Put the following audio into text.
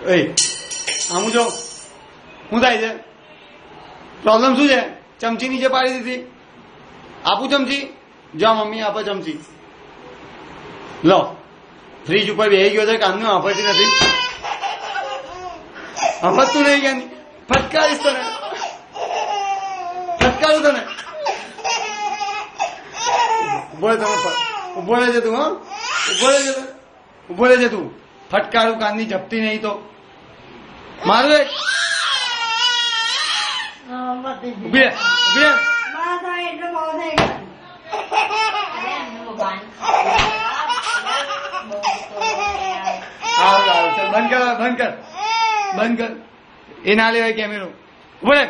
એ આમ જો શું થાય છે? પ્રોબ્લેમ શું છે? ચમચી નીચે પાડી દીધી. આપું ચમચી? જો મમ્મી આપો ચમચી. લો, ફ્રીજ ઉપર બેસી ગયો છે, કામનું વાપરતી નથી. હમતું નહીં કે ફટકારીશ તને, ફટકારું તને. ઉભો રહેજે તું. હા, ઉભો રહેજે તું. ફટકારું કાનની ઝપટી નહીં તો મારું. ઉભી રે. બંધ કર. એ ના લેવાય કેમેરો. ઉભો રે.